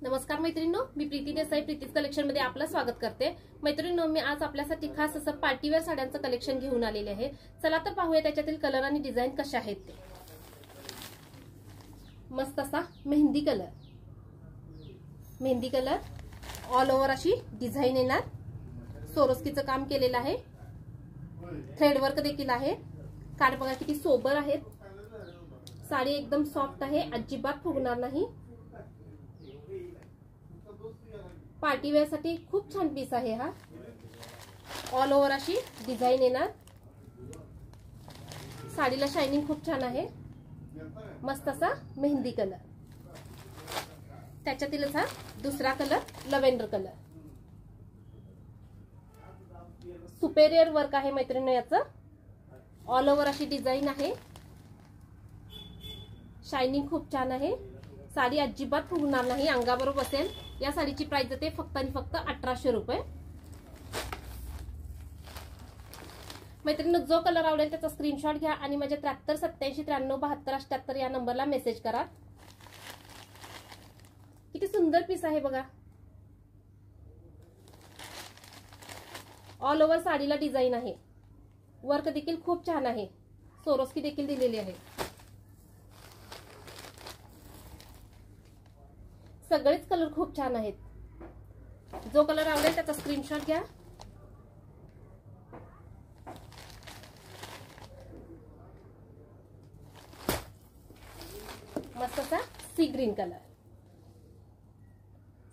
नमस्कार मैत्रिणींनो, मी प्रीती देसाई प्रीतीज कलेक्शन मध्ये आपलं स्वागत करते। मैत्रिणींनो, मी आज आपल्यासाठी खास असं पार्टीवेअर साड्यांचं कलेक्शन घेऊन आलेले आहे। चला तर पाहूया त्याच्यातील कलर आणि डिझाइन कशा आहेत ते। मस्त असा मेहंदी कलर ऑल ओव्हर अशी डिझाइन येणार। सोरोस्कीचं काम केलेलं आहे, थ्रेड वर्क देखील आहे। काठ बघा किती सोबर आहेत। साडी एकदम सॉफ्ट आहे, अजिबात फुगणार नाही। पार्टीवेअर साठी खूप छान पीस आहे हा। ऑल ओव्हर अशी डिझाइन येणार। साडीला शायनिंग खूप छान आहे। मस्त असा मेहंदी कलर, त्याच्यातीलच हा दुसरा colour lavender colour. Superior work आहे मैत्रिणी याचं। ऑल ओव्हर अशी डिझाइन आहे, शायनिंग खूप छान आहे। साडी अजिबात फुगणार नाही, अंगाबरोबर बसेल। या साडीची प्राइस आहे फक्त आणि फक्त 1800 रुपये। मैत्रिणींनो, जो कलर आवडेल त्याचा स्क्रीनशॉट घ्या आणि माझ्या 73 87 93 72 78 या नंबरला मेसेज करा। किती सुंदर पीस आहे बघा। ऑल ओव्हर साडीला डिझाइन आहे, वर्क देखील खूप छान आहे, सोरोस्की देखील दिलेली आहे। सगळेच कलर खूप छान आहेत। जो कलर आवडेल त्याचा स्क्रीनशॉट घ्या। मस्त असा सी ग्रीन कलर।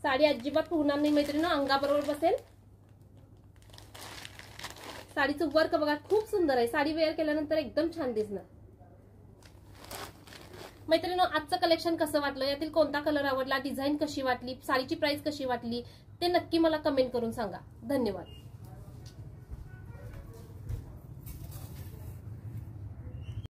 साडी अजिबात फुगणार नाही मैत्रिणींनो, अंगाबरोबर बसेल। साडीचं वर्क बघा खूप सुंदर आहे, साडी वेअर केल्यानंतर एकदम छान दिसणार। मैत्रिणींनो, आजचं कलेक्शन कसं वाटलं, यातील कोणता कलर आवडला, डिझाइन कशी वाटली, साडीची प्राइस कशी वाटली ते नक्की मला कमेंट करून सांगा। धन्यवाद।